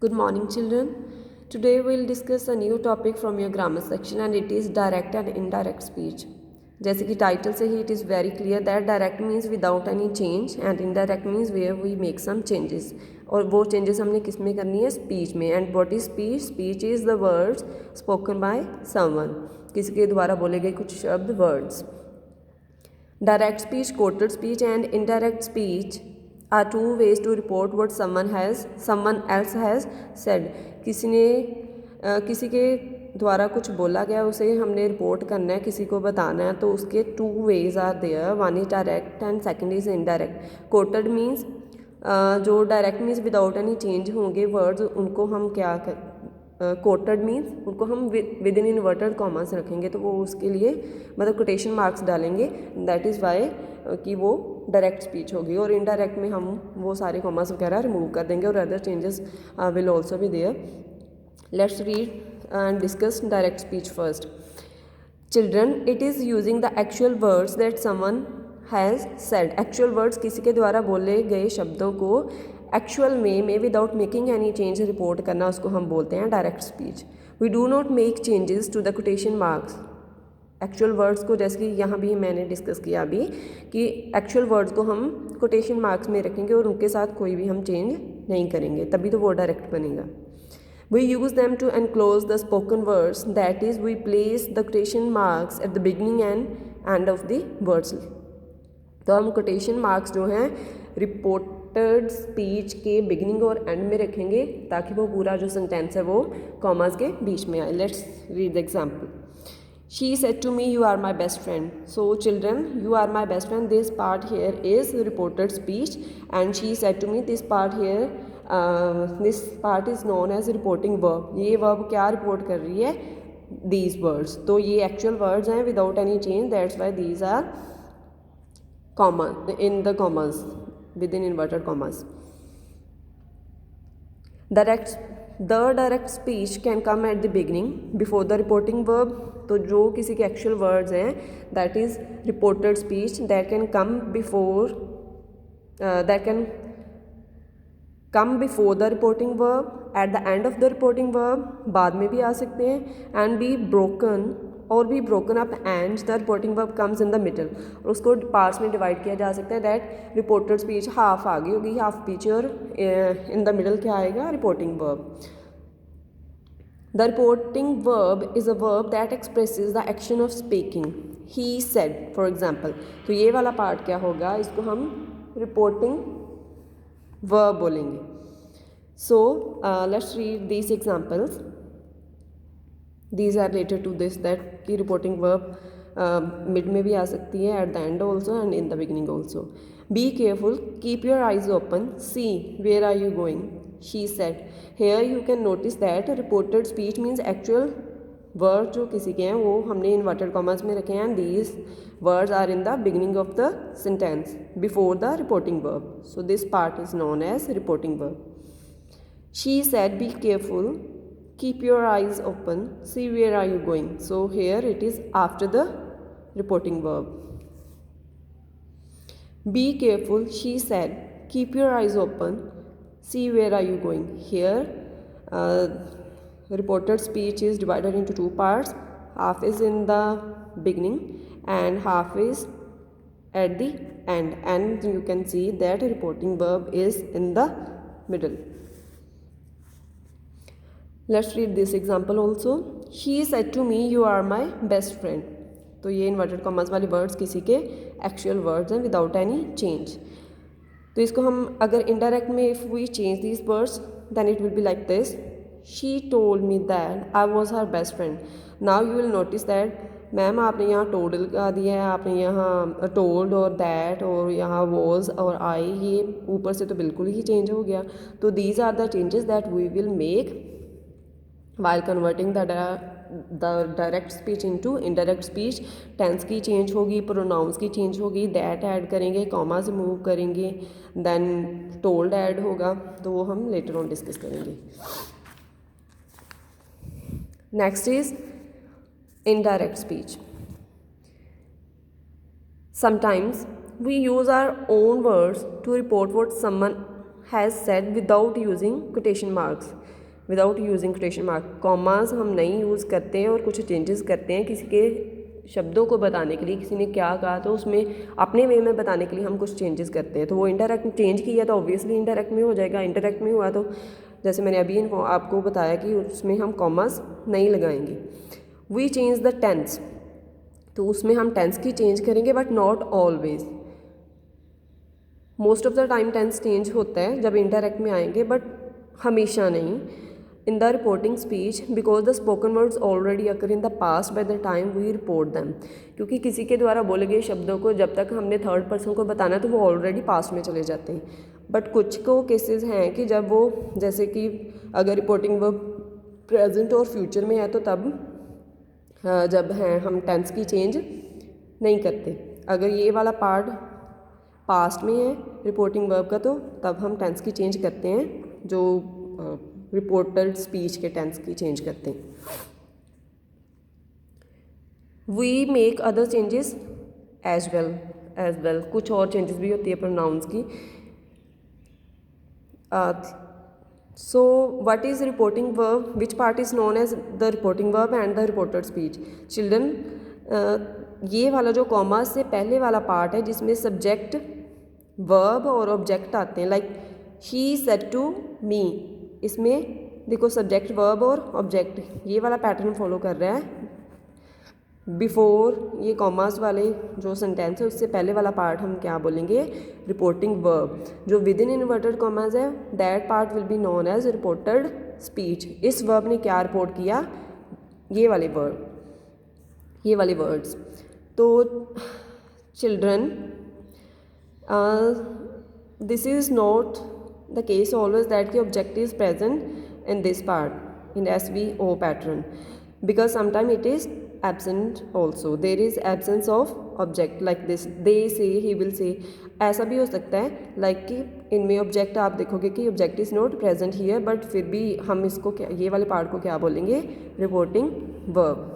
Good morning, children. Today we'll discuss a new topic from your grammar section and it is direct and indirect speech. जैसे कि title से ही it is very clear that direct means without any change and indirect means where we make some changes. और वो changes हमने किस में करनी है? Speech में. And what is speech? Speech is the words spoken by someone. किसी के द्वारा बोले गए कुछ शब्द words. Direct speech, quoted speech and indirect speech are two ways to report what someone else has said. किसी के द्वारा कुछ बोला गया उसे हमने रिपोर्ट करना है, किसी को बताना है, तो उसके two ways are there. One is direct and second is indirect. Quoted means जो direct means without any change होंगे वर्ड्स, उनको हम क्या कोटेड मीन्स उनको हम विद इन इन्वर्टेड कॉमास रखेंगे, तो वो उसके लिए मतलब कोटेशन मार्क्स डालेंगे. दैट इज़ वाई कि वो डायरेक्ट स्पीच होगी. और इनडायरेक्ट में हम वो सारे कॉमास वगैरह रिमूव कर देंगे और other changes will also be there. Let's read and discuss direct speech first. Children, it is using the actual words that someone has said. Actual words किसी के द्वारा बोले गए शब्दों को एक्चुअल में without making any change report करना, उसको हम बोलते हैं direct speech. We do not make changes to the quotation marks. Actual words को, जैसे कि यहाँ भी मैंने डिस्कस किया अभी, कि एक्चुअल वर्ड्स को हम कोटेशन मार्क्स में रखेंगे और उनके साथ कोई भी हम चेंज नहीं करेंगे, तभी तो वो डायरेक्ट बनेगा. We use them to enclose the spoken words, that is, we place the quotation marks at the beginning and end of the words. तो हम कोटेशन मार्क्स जो हैं रिपोर्टेड स्पीच के बिगिनिंग और एंड में रखेंगे ताकि वो पूरा जो सेंटेंस है वो कॉमास के बीच में आए. Let's read the example. She said to me, you are my best friend. So children, you are my best friend. This part here is reported speech and she said to me, this part here, this part is known as reporting verb. ये verb क्या report कर रही है? These words. तो ये actual words हैं without any change. That's why these are comma in the commas, within inverted commas. The direct speech can come at the beginning before the reporting verb. तो जो किसी के एक्चुअल वर्ड्स हैं that is reported speech, that can come before the reporting verb, at the end of the reporting verb, बाद में भी आ सकते हैं, and be broken up and the reporting verb comes in the middle. और उसको parts में divide किया जा सकता है. दैट रिपोर्टेड स्पीच हाफ आगे होगी, हाफ पीछे, और इन द मिडल क्या आएगा? Reporting verb. The reporting verb is a verb that expresses the action of speaking. He said, for example. तो ये वाला पार्ट क्या होगा? इसको हम reporting verb बोलेंगे. So let's read these examples. These are related to this, that कि reporting verb mid में भी आ सकती है, at the end also and in the beginning also. Be careful, keep your eyes open, see, where are you going? She said. Here you can notice that reported speech means actual word जो किसी के हैं वो हमने inverted commas में रखे हैं. These words are in the beginning of the sentence before the reporting verb. So this part is known as reporting verb. She said, be careful, keep your eyes open, see where are you going. So here it is after the reporting verb. Be careful, she said, keep your eyes open, see where are you going. Here reported speech is divided into two parts. Half is in the beginning and half is at the end, and you can see that reporting verb is in the middle. Let's read this example also. She said to me, you are my best friend. तो ये inverted commas वाले words किसी के actual words हैं without any change. तो इसको हम अगर इनडायरेक्ट में if we change these words then it will be like this. She told me that I was her best friend. Now you will notice that ma'am आपने यहाँ told लगा दिया है, आपने यहाँ टोल्ड और दैट और यहाँ वॉज और आई, ये ऊपर से तो बिल्कुल ही चेंज हो गया. तो these are the changes that we will make while converting the direct speech into indirect speech. Tense की चेंज होगी, प्रोनाउंस की चेंज होगी, दैट ऐड करेंगे, कॉमास रिमूव करेंगे, देन टोल्ड ऐड होगा. तो वो हम लेटर ऑन डिस्कस करेंगे. Next is indirect speech. Sometimes we use our own words to report what someone has said without using quotation marks, without using quotation mark. Commas हम नहीं use करते हैं और कुछ चेंजेस करते हैं किसी के शब्दों को बताने के लिए, किसी ने क्या कहा तो उसमें अपने वे में बताने के लिए हम कुछ चेंजेस करते हैं। तो वो इंडायरेक्ट चेंज किया तो ऑब्वियसली इंडायरेक्ट में हो जाएगा, इंडायरेक्ट में हुआ तो जैसे मैंने अभी आपको बताया कि उसमें हम कॉमास नहीं लगाएंगे। वी चेंज द टेंस, तो उसमें हम टेंस की चेंज करेंगे but not always. Most of the time tense change होता है जब इंडायरेक्ट में आएंगे, बट हमेशा नहीं। In the reporting speech because the spoken words already occur in the past by the time we report them, क्योंकि किसी के द्वारा बोले गए शब्दों को जब तक हमने थर्ड पर्सन को बताना है तो वो ऑलरेडी पास्ट में चले जाते हैं। बट कुछ को केसेस हैं कि जब वो, जैसे कि अगर रिपोर्टिंग वर्ब प्रेजेंट और फ्यूचर में है तो तब जब हैं हम टेंस की चेंज नहीं करते। अगर ये वाला पार्ट पास्ट में है रिपोर्टिंग वर्ब का तो तब हम टेंस की चेंज करते हैं, जो रिपोर्टेड स्पीच के टेंस की चेंज करते हैं। We make other changes as well, कुछ और चेंजेस भी होती है प्रोनाउंस की। So what is reporting verb, which part is known as the reporting verb and the reported speech. Children, ये वाला जो कॉमा से पहले वाला पार्ट है जिसमें सब्जेक्ट वर्ब और ऑब्जेक्ट आते हैं, like he said to me, इसमें देखो सब्जेक्ट वर्ब और ऑब्जेक्ट ये वाला पैटर्न फॉलो कर रहा है। बिफोर ये कॉमास वाले जो सेंटेंस है उससे पहले वाला पार्ट हम क्या बोलेंगे, रिपोर्टिंग वर्ब। जो विद इन इन्वर्टेड कॉमास है that part will be known as reported speech. इस वर्ब ने क्या रिपोर्ट किया, ये वाले वर्ब, ये वाले वर्ड्स। तो children, this is not the case always that the object is present in this part in SVO pattern, because sometimes it is absent also, there is absence of object like this, they say, he will say, ऐसा भी हो सकता है like कि इनमें object आप देखोगे कि object is not present here, but फिर भी हम इसको क्या, ये वाले पार्ट को क्या बोलेंगे, रिपोर्टिंग वर्ब।